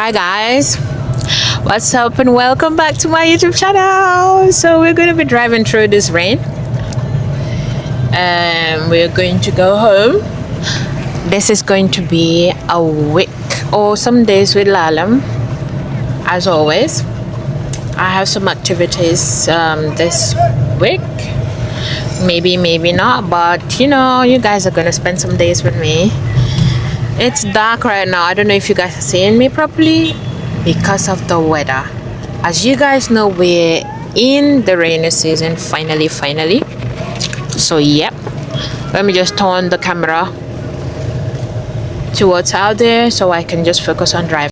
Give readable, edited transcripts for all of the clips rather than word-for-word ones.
Hi guys, what's up and welcome back to my YouTube channel. So we're going to be driving through this rain and we're going to go home. This is going to be a week or some days with Laalem. As always, I have some activities this week, maybe not, but you guys are going to spend some days with me. It's dark right now. I don't know if you guys are seeing me properly because of the weather. As you guys know, we're in the rainy season finally. So yep, let me just turn the camera to what's out there so I can just focus on driving.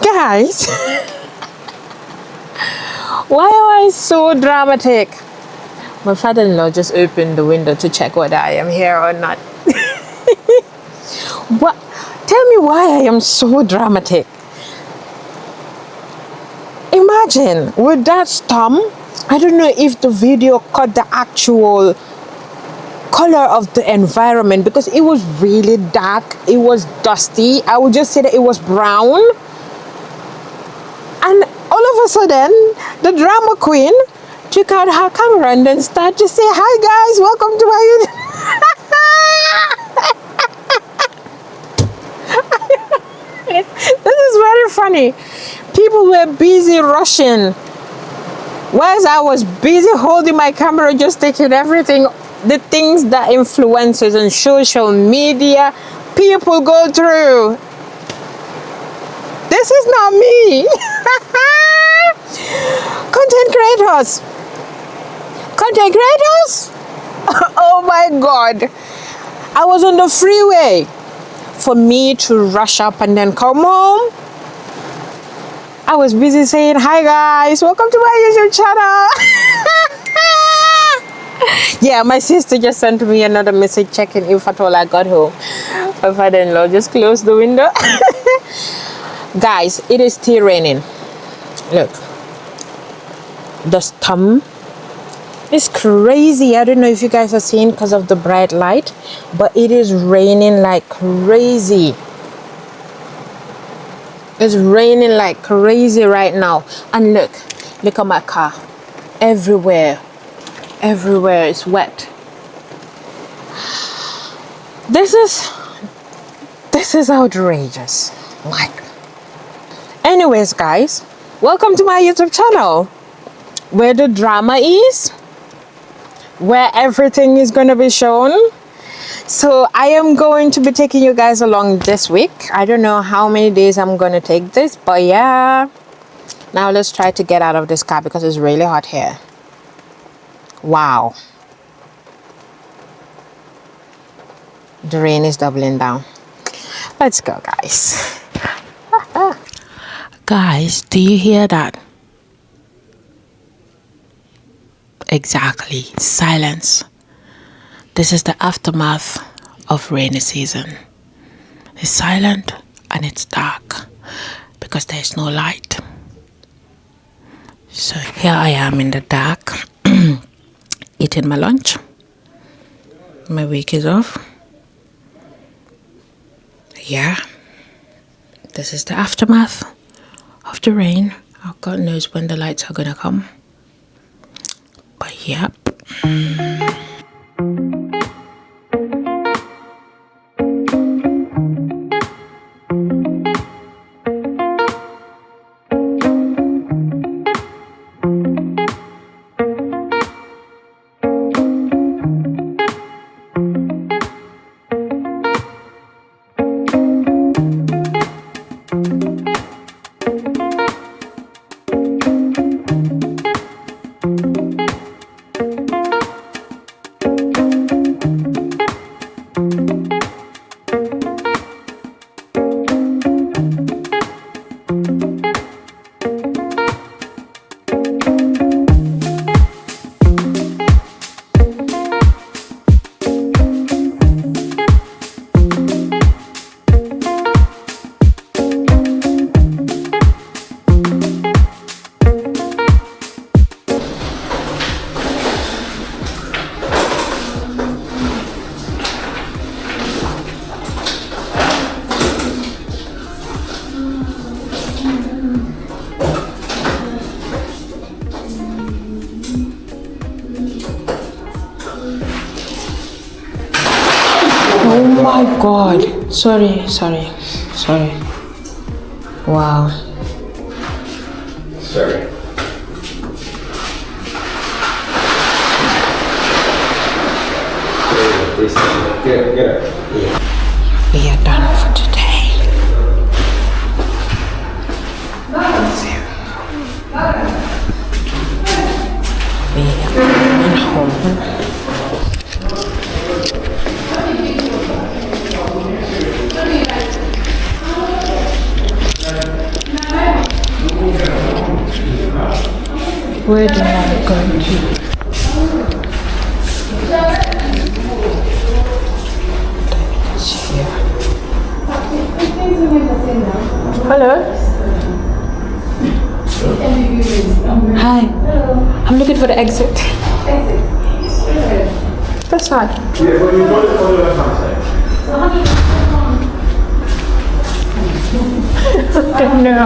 Guys, why am I so dramatic? My father-in-law just opened the window to check whether I am here or not. What? Tell me why I am so dramatic. Imagine with that storm, I don't know if the video caught the actual color of the environment because it was really dark, it was dusty. I would just say that it was brown. And all of a sudden, the drama queen took out her camera and then started to say, "Hi guys, welcome to my YouTube." This is very funny. People were busy rushing, whereas I was busy holding my camera, just taking everything, the things that influencers and social media people go through. This is not me. Content creators. Oh my God. I was on the freeway. For me to rush up and then come home, I was busy saying, "Hi guys, welcome to my YouTube channel." Yeah, my sister just sent me another message checking if at all I got home. My father-in-law just closed the window. Guys, it is still raining. Look, the storm is crazy. I don't know if you guys are seeing because of the bright light, but it is raining like crazy. It's raining like crazy right now. And look at my car. Everywhere is wet. This is outrageous. Like, anyways guys, welcome to my YouTube channel where the drama is, where everything is going to be shown. So I am going to be taking you guys along this week. I don't know how many days I'm going to take this, but yeah. Now let's try to get out of this car because it's really hot here. Wow. The rain is doubling down. Let's go, guys. Guys, do you hear that? Exactly. Silence. This is the aftermath of rainy season. It's silent and it's dark because there's no light. So here I am in the dark, eating my lunch. My week is off. Yeah. This is the aftermath of the rain. Oh, God knows when the lights are gonna come. But yep. my God. Sorry. Wow. Sorry. Get up. Yeah. We are done for today. We are going home. Where do I go to? Hello. Hi. I'm looking for the exit. That's fine. Yeah, but you got it on the left-hand side. No.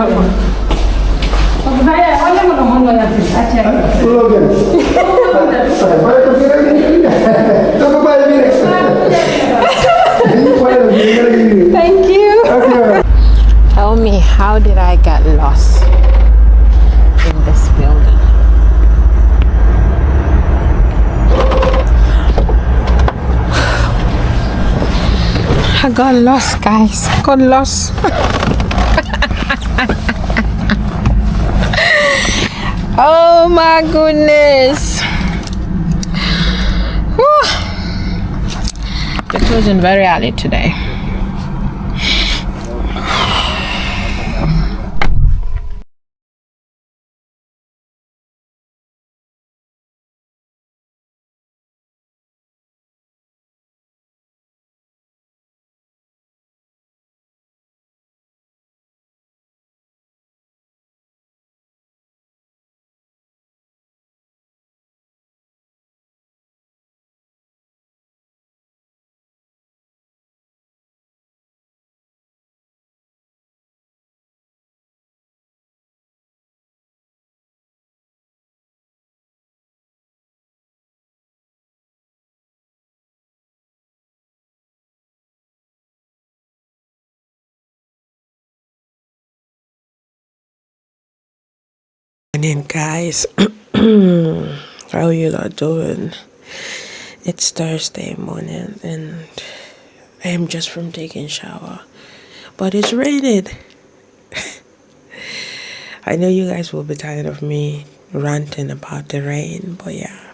Thank you. Tell me, how did I get lost in this building? I got lost, guys. Got lost. Oh my goodness. Whew. It wasn't very early today. Morning, guys. How you lot doing? It's Thursday morning and I am just from taking shower, but it's raining. I know you guys will be tired of me ranting about the rain, but yeah,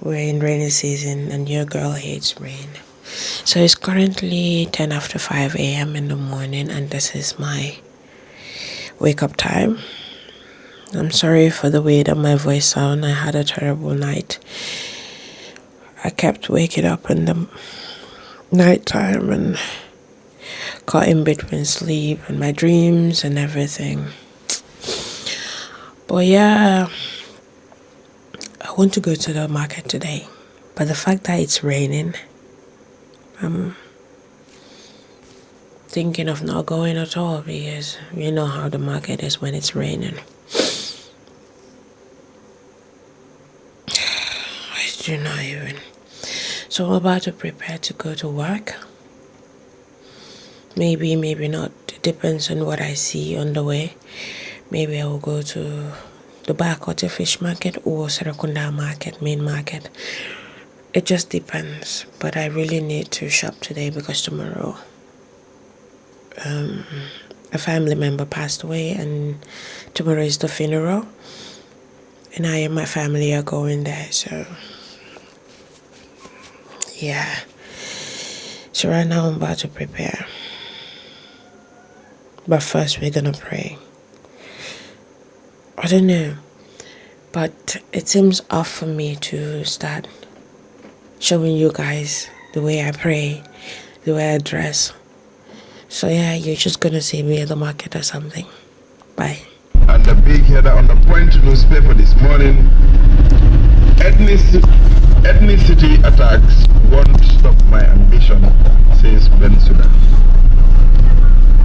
we're in rainy season and your girl hates rain. So it's currently 10 after 5 a.m. in the morning and this is my wake up time. I'm sorry for the way that my voice sounds. I had a terrible night. I kept waking up in the nighttime and caught in between sleep and my dreams and everything. But yeah, I want to go to the market today. But the fact that it's raining, I'm thinking of not going at all because you know how the market is when it's raining. I do not even. So I'm about to prepare to go to work. Maybe not. It depends on what I see on the way. Maybe I will go to the Bakota fish market or Serakunda market, main market. It just depends. But I really need to shop today because tomorrow a family member passed away and tomorrow is the funeral. And I and my family are going there, so yeah. So right now I'm about to prepare. But first we're gonna pray. I don't know, but it seems off for me to start showing you guys the way I pray, the way I dress. So yeah, you're just gonna see me at the market or something. Bye. And the big header on the Point newspaper this morning, ethnicity attacks won't stop my ambition, says Bensouda.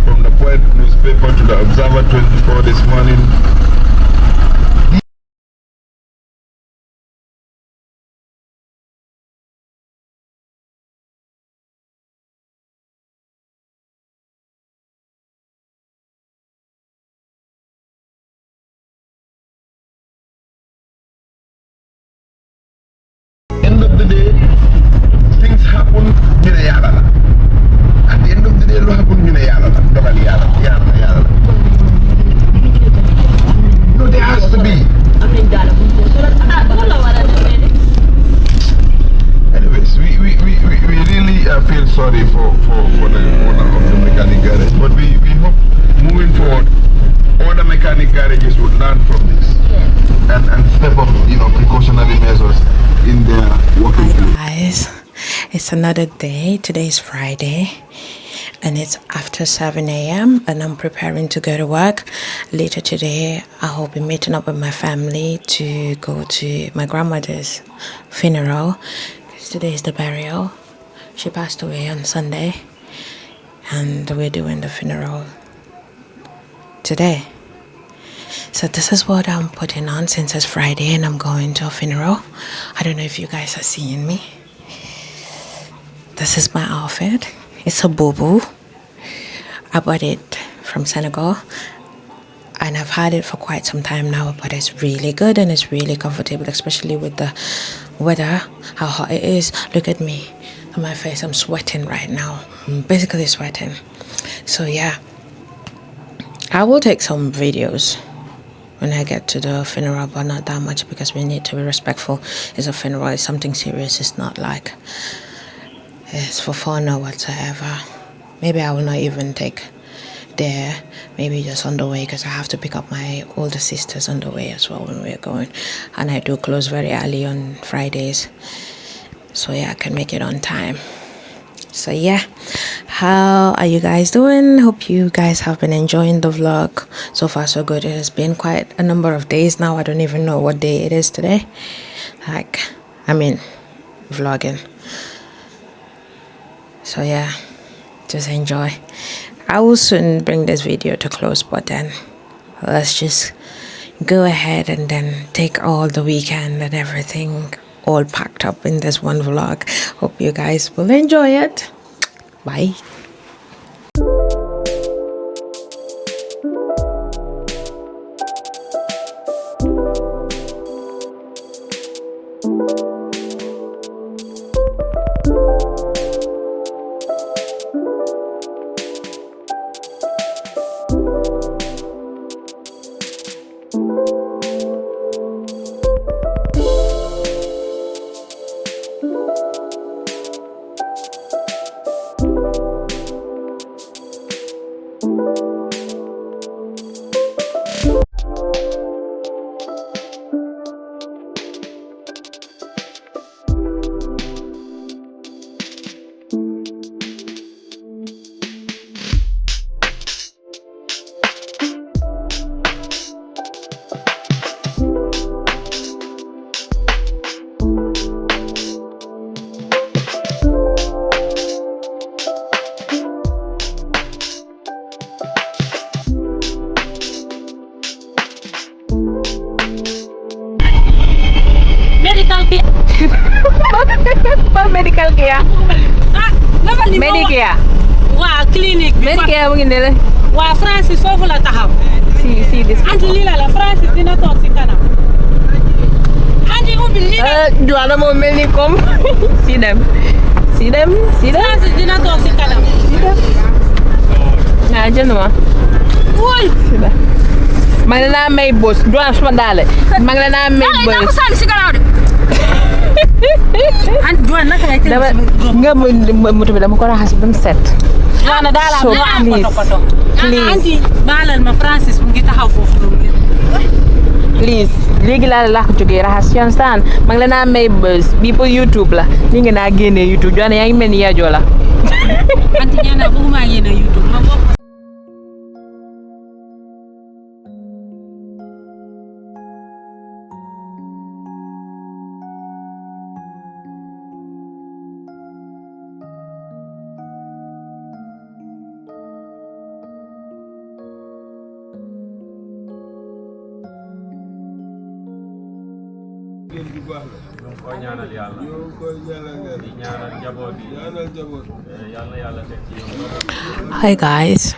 From the Point newspaper to the Observer 24 this morning, sorry for the owner of the mechanic garage. But we hope moving forward, other mechanic garages would learn from this and step up, precautionary measures in their working place. Guys, it's another day. Today is Friday and it's after 7 a.m. and I'm preparing to go to work. Later today, I will be meeting up with my family to go to my grandmother's funeral. Today is the burial. She passed away on Sunday and we're doing the funeral today. So this is what I'm putting on since it's Friday and I'm going to a funeral. I don't know if you guys are seeing me. This is my outfit. It's a boo-boo. I bought it from Senegal and I've had it for quite some time now, but it's really good and it's really comfortable, especially with the weather, how hot it is. Look at me, on my face, I'm sweating right now. I'm basically sweating. So yeah, I will take some videos when I get to the funeral, but not that much because we need to be respectful. It's a funeral, it's something serious. It's not like it's for fun or whatsoever. Maybe I will not even take there, maybe just on the way, because I have to pick up my older sisters on the way as well when we're going. And I do close very early on Fridays, so yeah, I can make it on time. So yeah, how are you guys doing? Hope you guys have been enjoying the vlog. So far so good. It has been quite a number of days now. I don't even know what day it is today. Vlogging. So yeah, just enjoy. I will soon bring this video to close, but then let's just go ahead and then take all the weekend and everything all packed up in this one vlog. Hope you guys will enjoy it. Bye. Medical care. Medicare. Waa clinique bi. Medicare mu ngi ne la. Waa Francis foofu la taxaw. Si this. Anti lii la Francis dina toog si kanam. Anti ubbi lii la. Joanna moo mel ni comme. Si dem. Francis dina toog si kanam. Naa jënd ma. Woy. Ma ngi la may bos. Joanna suma daale. Ma ngi la may bos. Ay, na ko sànni si gannaaw de. Anti Joanna naka lay tëdd nga moto bi dama ko raxas ba mu set. Joanna daal So please. Anti baalal ma Francis mu ngi taxaw foofu noonu. Please, léegi laa la ko jógee raxas you understand? Ma ngi la may bos bi pour YouTube la. Ni nga naa génnee YouTube Joanna yaa ngi mel ni yaajoo la. Anti ñaana bëgguma génne YouTube ma bokk. Hi guys,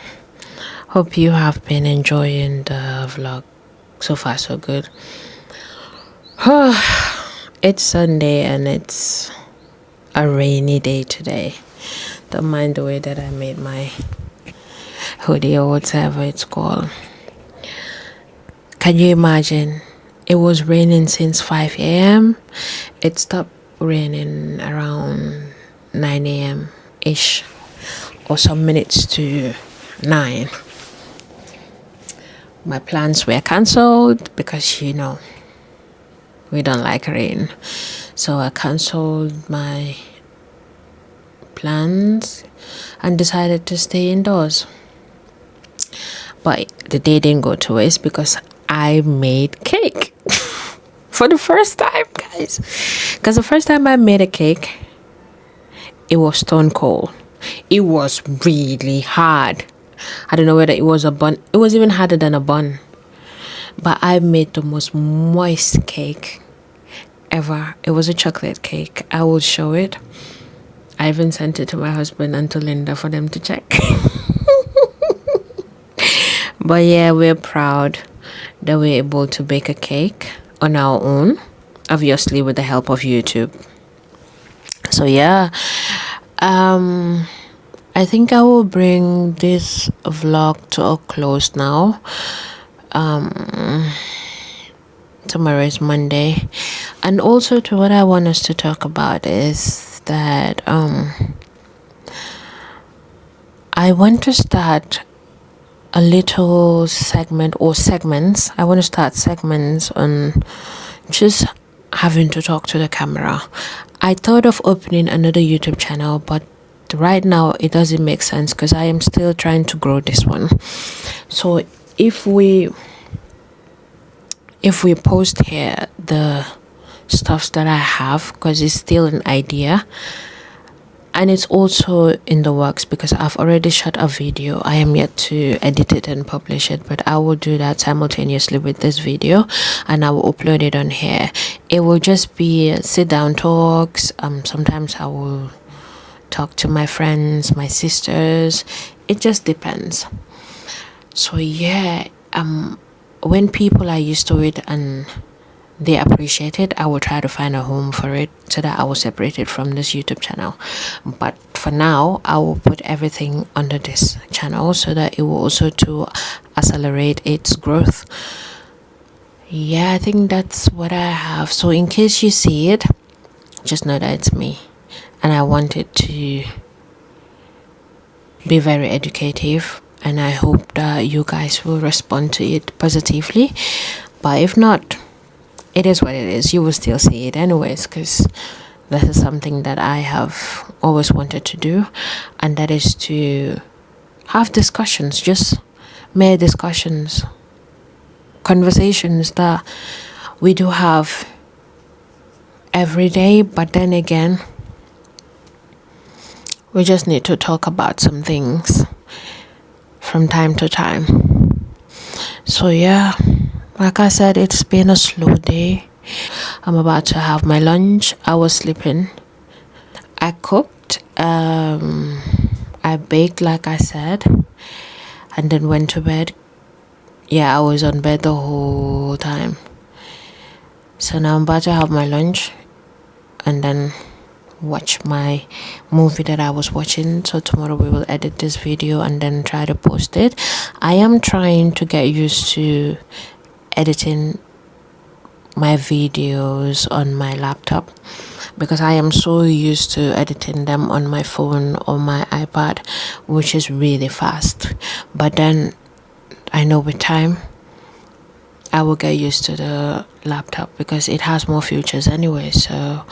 hope you have been enjoying the vlog. So far so good. It's Sunday and it's a rainy day today. Don't mind the way that I made my hoodie or whatever it's called. Can you imagine? It was raining since 5 a.m. It stopped raining around 9 a.m. ish, or some minutes to 9. My plans were cancelled because we don't like rain, so I cancelled my plans and decided to stay indoors. But the day didn't go to waste because I made cake for the first time, guys. Because the first time I made a cake, it was stone cold. It was really hard. I don't know whether it was a bun. It was even harder than a bun. But I made the most moist cake ever. It was a chocolate cake. I will show it. I even sent it to my husband and to Linda for them to check. But yeah, we're proud that we're able to bake a cake on our own, obviously with the help of YouTube. So yeah, I think I will bring this vlog to a close now. Tomorrow is Monday, and also to what I want us to talk about is that I want to start a little segment or segments. I want to start segments on just having to talk to the camera. I thought of opening another YouTube channel, but right now it doesn't make sense because I am still trying to grow this one. So if we post here the stuffs that I have, because it's still an idea and it's also in the works, because I've already shot a video. I am yet to edit it and publish it, but I will do that simultaneously with this video and I will upload it on here. It will just be sit down talks. Sometimes I will talk to my friends, my sisters. It just depends. So yeah, when people are used to it and they appreciate it, I will try to find a home for it so that I will separate it from this YouTube channel. But for now, I will put everything under this channel so that it will also to accelerate its growth. Yeah, I think that's what I have. So in case you see it, just know that it's me, and I want it to be very educative, and I hope that you guys will respond to it positively. But if not, it is what it is. You will still see it anyways, because this is something that I have always wanted to do, and that is to have discussions, just mere discussions, conversations that we do have every day, but then again, we just need to talk about some things from time to time. So yeah, like I said, it's been a slow day. I'm about to have my lunch. I was sleeping. I cooked. I baked, like I said, and then went to bed. Yeah, I was on bed the whole time. So now I'm about to have my lunch and then watch my movie that I was watching. So tomorrow we will edit this video and then try to post it. I am trying to get used to editing my videos on my laptop, because I am so used to editing them on my phone or my iPad, which is really fast. But then I know with time I will get used to the laptop because it has more features anyway. So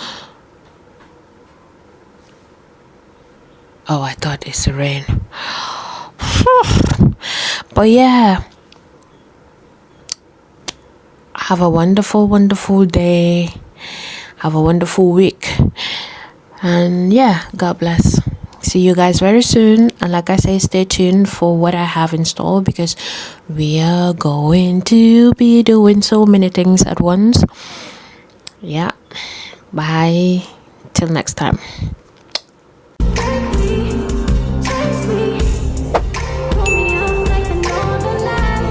oh, I thought it's the rain. But yeah, have a wonderful, wonderful day. Have a wonderful week. And yeah, God bless. See you guys very soon. And like I say, stay tuned for what I have in store, because we are going to be doing so many things at once. Yeah. Bye. Till next time.